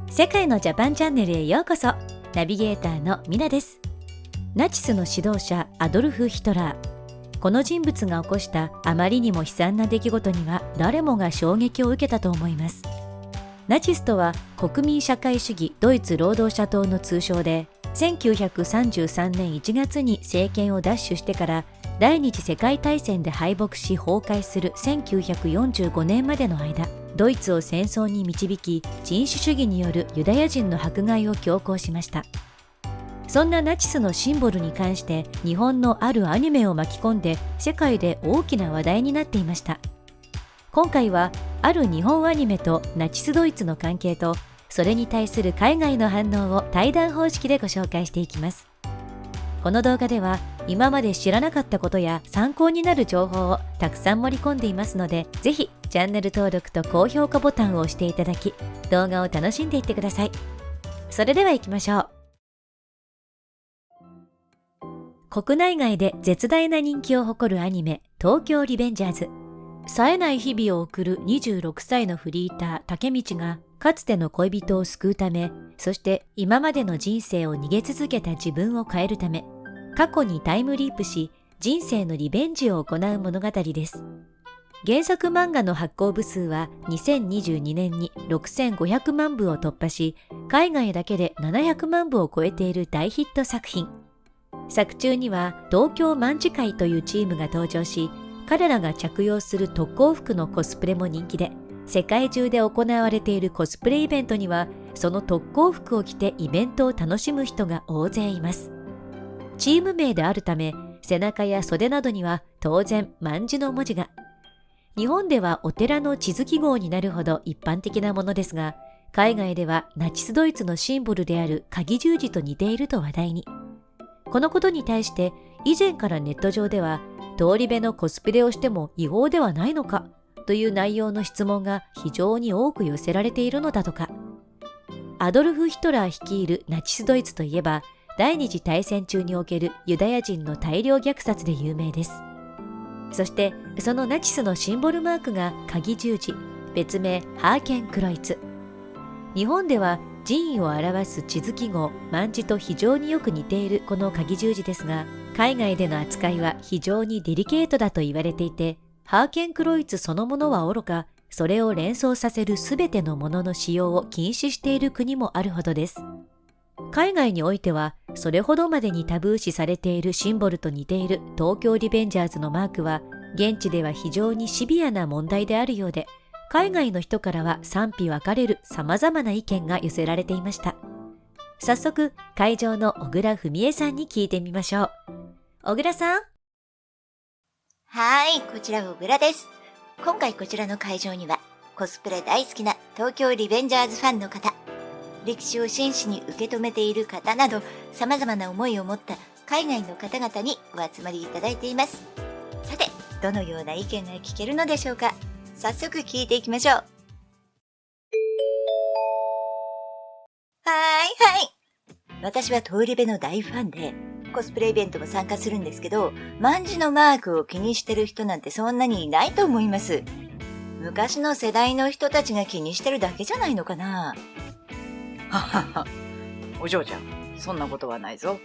世界のジャパンチャンネルへようこそ。ナビゲーターのミナです。ナチスの指導者アドルフ・ヒトラー。この人物が起こしたあまりにも悲惨な出来事には誰もが衝撃を受けたと思います。ナチスとは国民社会主義ドイツ労働者党の通称で、1933年1月に政権を奪取してから第二次世界大戦で敗北し崩壊する1945年までの間、ドイツを戦争に導き、人種主義によるユダヤ人の迫害を強行しました。そんなナチスのシンボルに関して日本のあるアニメを巻き込んで世界で大きな話題になっていました。今回はある日本アニメとナチスドイツの関係と、それに対する海外の反応を対談方式でご紹介していきます。この動画では今まで知らなかったことや参考になる情報をたくさん盛り込んでいますので、ぜひチャンネル登録と高評価ボタンを押していただき、動画を楽しんでいってください。それでは行きましょう。国内外で絶大な人気を誇るアニメ、東京リベンジャーズ。冴えない日々を送る26歳のフリーター、竹道がかつての恋人を救うため、そして今までの人生を逃げ続けた自分を変えるため、過去にタイムリープし、人生のリベンジを行う物語です。原作漫画の発行部数は2022年に6500万部を突破し、海外だけで700万部を超えている大ヒット作品。作中には東京卍会というチームが登場し、彼らが着用する特攻服のコスプレも人気で、世界中で行われているコスプレイベントには、その特攻服を着てイベントを楽しむ人が大勢います。チーム名であるため、背中や袖などには当然卍の文字が。日本ではお寺の地図記号になるほど一般的なものですが、海外ではナチスドイツのシンボルである鍵十字と似ていると話題に。このことに対して以前からネット上では、通り部のコスプレをしても違法ではないのかという内容の質問が非常に多く寄せられているのだとか。アドルフ・ヒトラー率いるナチスドイツといえば、第二次大戦中におけるユダヤ人の大量虐殺で有名です。そしてそのナチスのシンボルマークが鍵十字、別名ハーケンクロイツ。日本では寺院を表す地図記号卍と非常によく似ているこの鍵十字ですが、海外での扱いは非常にデリケートだと言われていて、ハーケンクロイツそのものはおろか、それを連想させるすべてのものの使用を禁止している国もあるほどです。海外においては、それほどまでにタブー視されているシンボルと似ている東京リベンジャーズのマークは、現地では非常にシビアな問題であるようで、海外の人からは賛否分かれる様々な意見が寄せられていました。早速、会場の小倉文江さんに聞いてみましょう。小倉さん。はい、こちら小倉です。今回こちらの会場には、コスプレ大好きな東京リベンジャーズファンの方、歴史を真摯に受け止めている方など、様々な思いを持った海外の方々にお集まりいただいています。さて、どのような意見が聞けるのでしょうか。早速聞いていきましょう。はい。私は通り部の大ファンで、コスプレイベントも参加するんですけど、卍のマークを気にしてる人なんてそんなにいないと思います。昔の世代の人たちが気にしてるだけじゃないのかな。ははは。お嬢ちゃん、そんなことはないぞ。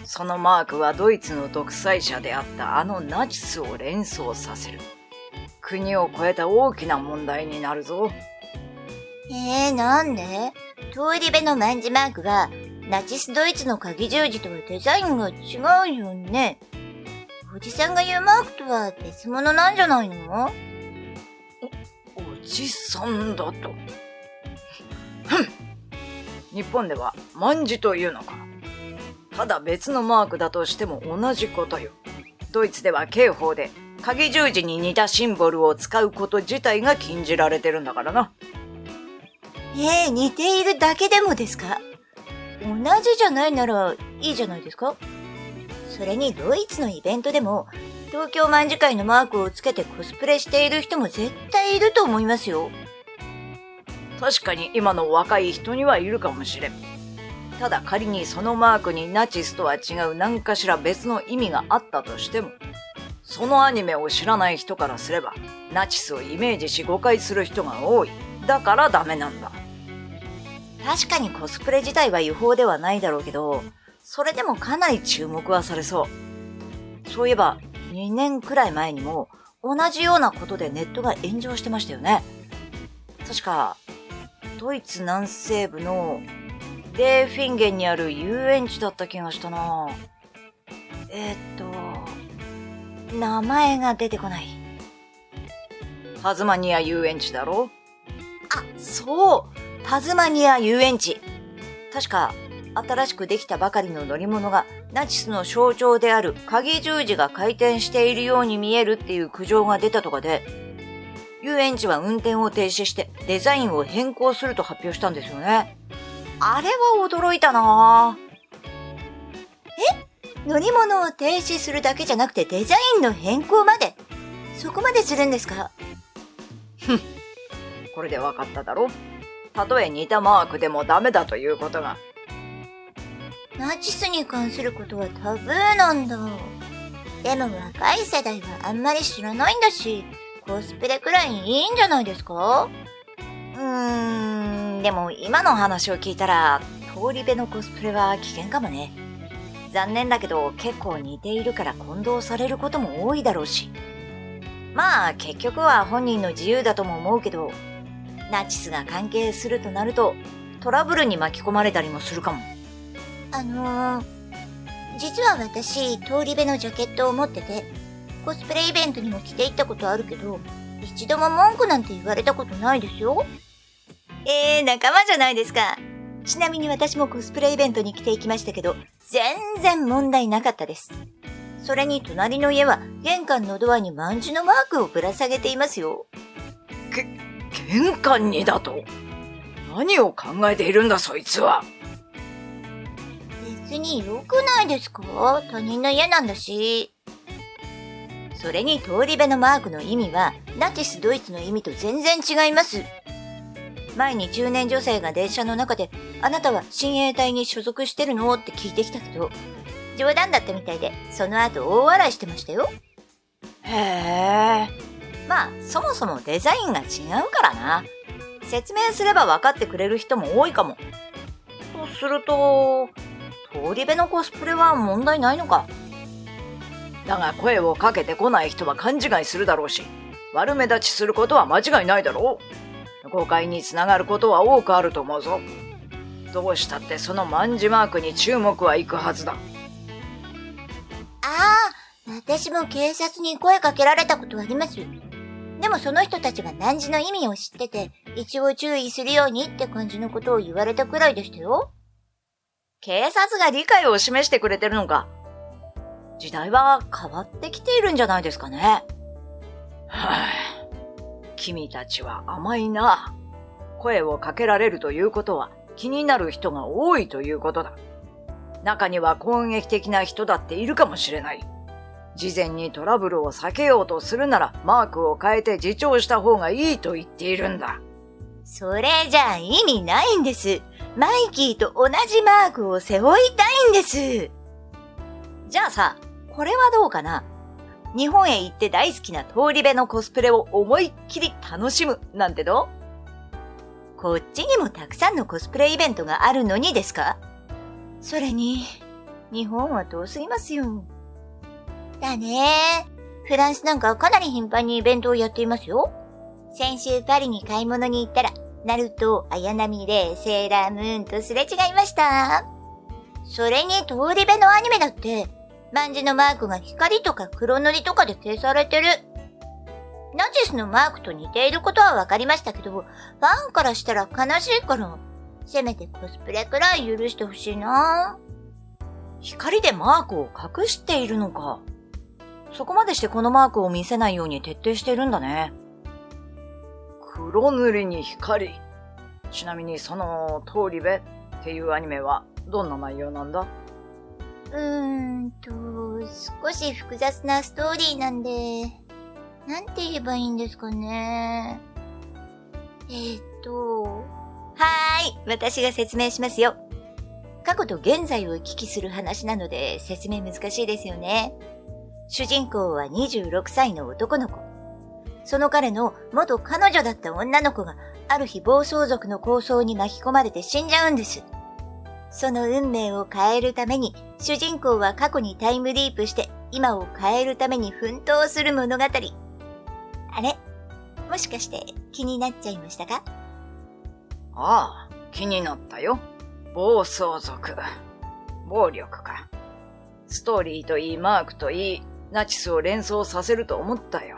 そのマークはドイツの独裁者であったあのナチスを連想させる。国を超えた大きな問題になるぞ。なんで？通り部の卍マークは、ナチスドイツの鍵十字とはデザインが違うよね。おじさんが言うマークとは別物なんじゃないの？おじさんだと。日本では卍というのか。ただ別のマークだとしても同じことよ。ドイツでは刑法で鍵十字に似たシンボルを使うこと自体が禁じられてるんだからな。似ているだけでもですか？同じじゃないならいいじゃないですか。それにドイツのイベントでも東京卍会のマークをつけてコスプレしている人も絶対いると思いますよ。確かに今の若い人にはいるかもしれん。ただ仮にそのマークにナチスとは違う何かしら別の意味があったとしても、そのアニメを知らない人からすれば、ナチスをイメージし誤解する人が多い。だからダメなんだ。確かにコスプレ自体は違法ではないだろうけど、それでもかなり注目はされそう。そういえば、2年くらい前にも同じようなことでネットが炎上してましたよね。確か、ドイツ南西部のレーフィンゲンにある遊園地だった気がしたな。名前が出てこない。タズマニア遊園地だろ？あ、そう！タズマニア遊園地。確か、新しくできたばかりの乗り物がナチスの象徴である鍵十字が回転しているように見えるっていう苦情が出たとかで、遊園地は運転を停止してデザインを変更すると発表したんですよね。あれは驚いたなぁ。乗り物を停止するだけじゃなくてデザインの変更まで、そこまでするんですか？これでわかっただろ？たとえ似たマークでもダメだということが。ナチスに関することはタブーなんだ。でも若い世代はあんまり知らないんだし、コスプレくらいいいんじゃないですか？でも今の話を聞いたら、通り部のコスプレは危険かもね。残念だけど結構似ているから混同されることも多いだろうし。まあ結局は本人の自由だとも思うけど、ナチスが関係するとなるとトラブルに巻き込まれたりもするかも。実は私、通り部のジャケットを持ってて、コスプレイベントにも着て行ったことあるけど、一度も文句なんて言われたことないですよ。仲間じゃないですか。ちなみに私もコスプレイベントに着て行きましたけど、全然問題なかったです。それに隣の家は玄関のドアに卍のマークをぶら下げていますよ。玄関にだと？何を考えているんだそいつは。別に良くないですか？他人の家なんだし。それに通り部のマークの意味はナチスドイツの意味と全然違います。前に中年女性が電車の中で、あなたは親衛隊に所属してるのって聞いてきたけど、冗談だったみたいで、その後大笑いしてましたよ。へえ。まあ、そもそもデザインが違うからな。説明すれば分かってくれる人も多いかも。とすると、通り部のコスプレは問題ないのか。だが声をかけてこない人は勘違いするだろうし、悪目立ちすることは間違いないだろう。誤解につながることは多くあると思うぞ。どうしたってその卍マークに注目はいくはずだ。私も警察に声かけられたことあります。でもその人たちは卍の意味を知ってて、一応注意するようにって感じのことを言われたくらいでしたよ。警察が理解を示してくれてるのか。時代は変わってきているんじゃないですかね。君たちは甘いな。声をかけられるということは気になる人が多いということだ。中には攻撃的な人だっているかもしれない。事前にトラブルを避けようとするならマークを変えて自重した方がいいと言っているんだ。それじゃあ意味ないんです。マイキーと同じマークを背負いたいんです。じゃあさ、これはどうかな。日本へ行って大好きな通り部のコスプレを思いっきり楽しむなんてどう？こっちにもたくさんのコスプレイベントがあるのにですか？それに、日本は遠すぎますよ。だね。フランスなんかかなり頻繁にイベントをやっていますよ。先週パリに買い物に行ったら、ナルト、綾波レイ、セーラームーンとすれ違いました。それに通り部のアニメだって、卍のマークが光とか黒塗りとかで消されてる。ナチスのマークと似ていることはわかりましたけど、ファンからしたら悲しいから、せめてコスプレくらい許してほしいな。光でマークを隠しているのか。そこまでしてこのマークを見せないように徹底しているんだね。黒塗りに光。ちなみにその通り部っていうアニメはどんな内容なんだ？少し複雑なストーリーなんで、なんて言えばいいんですかね。私が説明しますよ。過去と現在を行き来する話なので説明難しいですよね。主人公は26歳の男の子。その彼の元彼女だった女の子がある日暴走族の抗争に巻き込まれて死んじゃうんです。その運命を変えるために主人公は過去にタイムリープして今を変えるために奮闘する物語。あれ？もしかして気になっちゃいましたか？ああ、気になったよ。暴走族。暴力か。ストーリーといいマークといい、ナチスを連想させると思ったよ。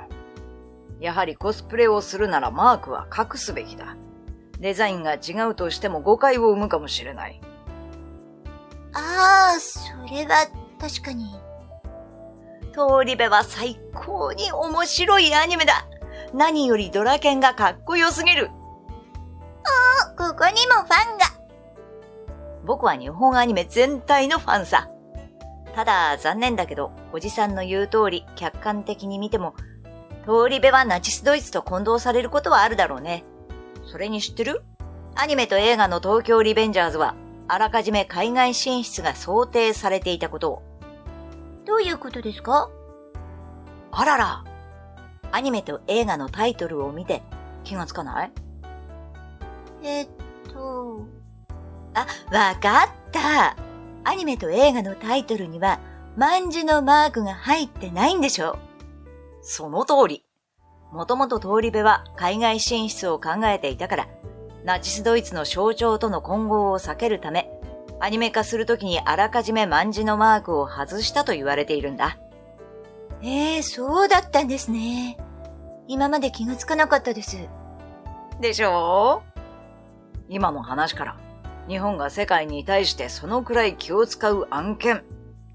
やはりコスプレをするならマークは隠すべきだ。デザインが違うとしても誤解を生むかもしれない。ああ、それは確かに。通り部は最高に面白いアニメだ。何よりドラケンがかっこよすぎる。ここにもファンが。僕は日本アニメ全体のファンさ。ただ残念だけど、おじさんの言う通り客観的に見ても、通り部はナチスドイツと混同されることはあるだろうね。それに知ってる？アニメと映画の東京リベンジャーズは、あらかじめ海外進出が想定されていたことを。どういうことですか？あらら。アニメと映画のタイトルを見て気がつかない？わかった。アニメと映画のタイトルには、万字のマークが入ってないんでしょ？その通り。もともと通り部は海外進出を考えていたから、ナチスドイツの象徴との混合を避けるため、アニメ化するときにあらかじめ万字のマークを外したと言われているんだ。そうだったんですね。今まで気がつかなかったです。でしょう？今の話から、日本が世界に対してそのくらい気を使う案件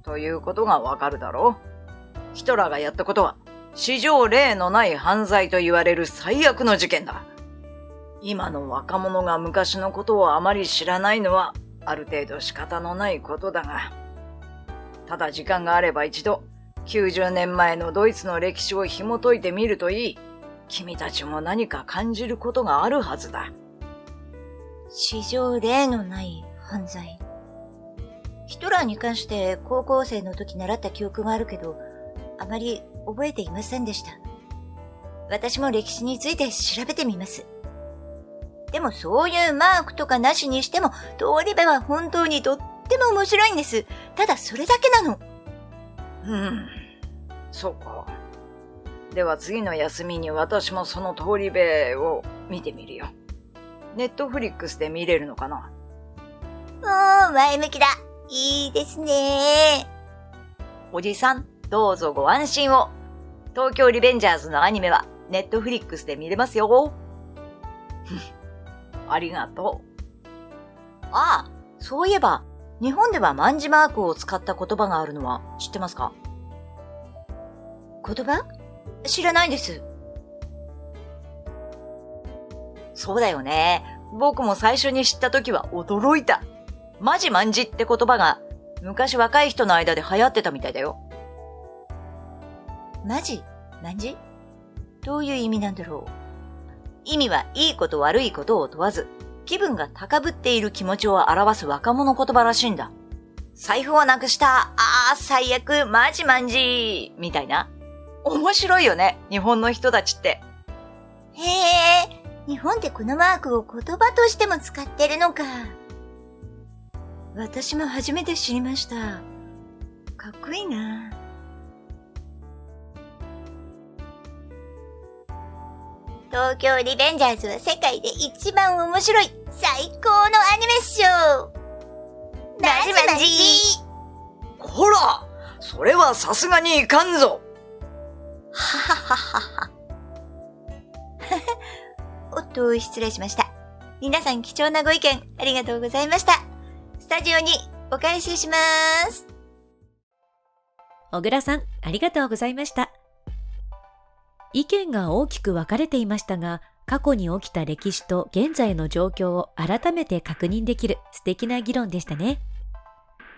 ということがわかるだろう。ヒトラーがやったことは史上例のない犯罪と言われる最悪の事件だ。今の若者が昔のことをあまり知らないのはある程度仕方のないことだが、ただ時間があれば一度90年前のドイツの歴史を紐解いてみるといい。君たちも何か感じることがあるはずだ。史上例のない犯罪。ヒトラーに関して高校生の時習った記憶があるけど、あまり覚えていませんでした。私も歴史について調べてみます。でもそういうマークとかなしにしても、通り部は本当にとっても面白いんです。ただそれだけなの。そうか。では次の休みに私もその通り部を見てみるよ。ネットフリックスで見れるのかな？前向きだ。いいですね。おじさん、どうぞご安心を。東京リベンジャーズのアニメはネットフリックスで見れますよ。ありがとう。ああ、そういえば、日本では万字マークを使った言葉があるのは知ってますか？言葉？知らないです。そうだよね。僕も最初に知った時は驚いた。マジ万字って言葉が昔若い人の間で流行ってたみたいだよ。マジ？万字？どういう意味なんだろう。意味はいいこと悪いことを問わず、気分が高ぶっている気持ちを表す若者言葉らしいんだ。財布をなくした、最悪、マジ万字みたいな。面白いよね、日本の人たちって。日本でこのマークを言葉としても使ってるのか。私も初めて知りました。かっこいいな。東京リベンジャーズは世界で一番面白い最高のアニメっしょ。マジマジ。こら、それはさすがにいかんぞ。ははははは。おっと、失礼しました。皆さん貴重なご意見ありがとうございました。スタジオにお返しします。小倉さん、ありがとうございました。意見が大きく分かれていましたが、過去に起きた歴史と現在の状況を改めて確認できる素敵な議論でしたね。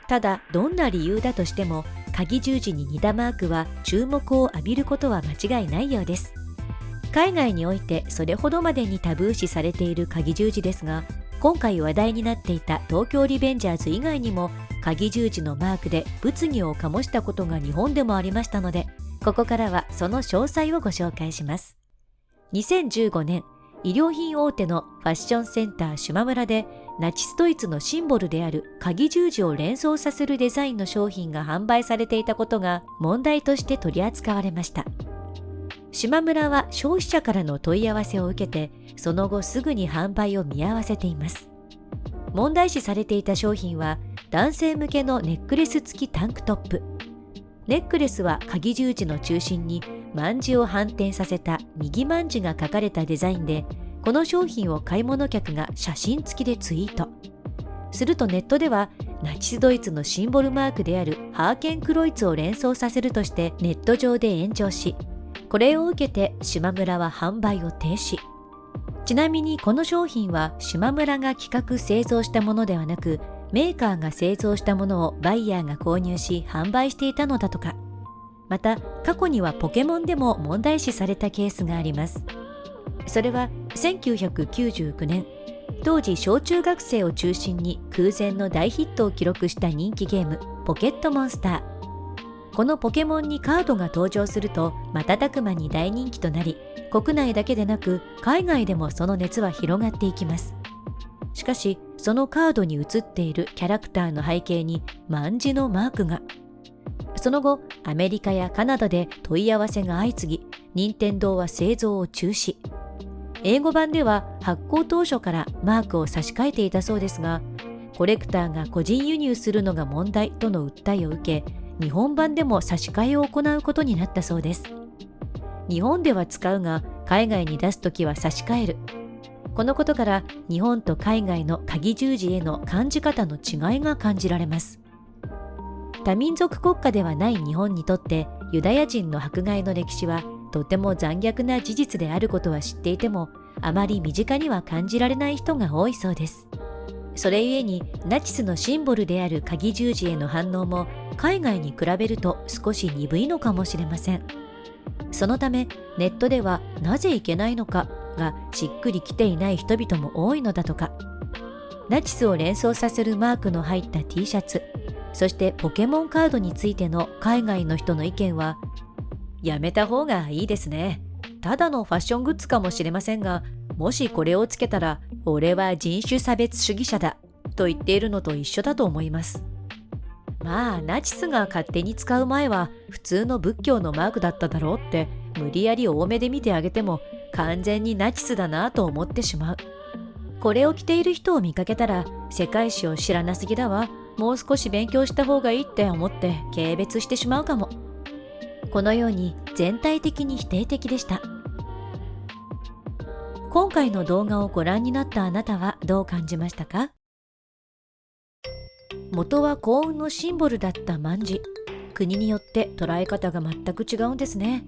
ただ、どんな理由だとしても、鍵十字に似たマークは注目を浴びることは間違いないようです。海外においてそれほどまでにタブー視されている鍵十字ですが、今回話題になっていた東京リベンジャーズ以外にも鍵十字のマークで物議を醸したことが日本でもありましたので、ここからはその詳細をご紹介します。2015年、衣料品大手のファッションセンターしまむらでナチスドイツのシンボルである鍵十字を連想させるデザインの商品が販売されていたことが問題として取り扱われました。しまむらは消費者からの問い合わせを受けて、その後すぐに販売を見合わせています。問題視されていた商品は男性向けのネックレス付きタンクトップ。ネックレスは鍵十字の中心に卍を反転させた右卍が書かれたデザインで、この商品を買い物客が写真付きでツイート。するとネットではナチスドイツのシンボルマークであるハーケンクロイツを連想させるとしてネット上で炎上し、これを受けてしまむらは販売を停止。ちなみにこの商品はしまむらが企画製造したものではなく、メーカーが製造したものをバイヤーが購入し販売していたのだとか。また過去にはポケモンでも問題視されたケースがあります。それは1999年、当時小中学生を中心に空前の大ヒットを記録した人気ゲームポケットモンスター。このポケモンにカードが登場すると瞬く間に大人気となり、国内だけでなく海外でもその熱は広がっていきます。しかしそのカードに写っているキャラクターの背景に卍のマークが。その後アメリカやカナダで問い合わせが相次ぎ、任天堂は製造を中止。英語版では発行当初からマークを差し替えていたそうですが、コレクターが個人輸入するのが問題との訴えを受け、日本版でも差し替えを行うことになったそうです。日本では使うが海外に出すときは差し替える。このことから日本と海外の鍵十字への感じ方の違いが感じられます。多民族国家ではない日本にとってユダヤ人の迫害の歴史はとても残虐な事実であることは知っていても、あまり身近には感じられない人が多いそうです。それゆえにナチスのシンボルである鍵十字への反応も海外に比べると少し鈍いのかもしれません。そのためネットではなぜいけないのかがしっくりきていない人々も多いのだとか。ナチスを連想させるマークの入った T シャツ、そしてポケモンカードについての海外の人の意見は、やめた方がいいですね。ただのファッショングッズかもしれませんが、もしこれをつけたら俺は人種差別主義者だと言っているのと一緒だと思います。まあナチスが勝手に使う前は普通の仏教のマークだっただろうって、無理やり多めで見てあげても完全にナチスだなと思ってしまう。これを着ている人を見かけたら、世界史を知らなすぎだわ、もう少し勉強した方がいいって思って軽蔑してしまうかも。このように全体的に否定的でした。今回の動画をご覧になったあなたはどう感じましたか？元は幸運のシンボルだった卍。国によって捉え方が全く違うんですね。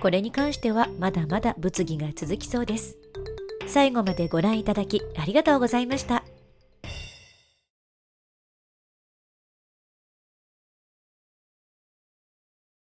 これに関してはまだまだ物議が続きそうです。最後までご覧いただきありがとうございました。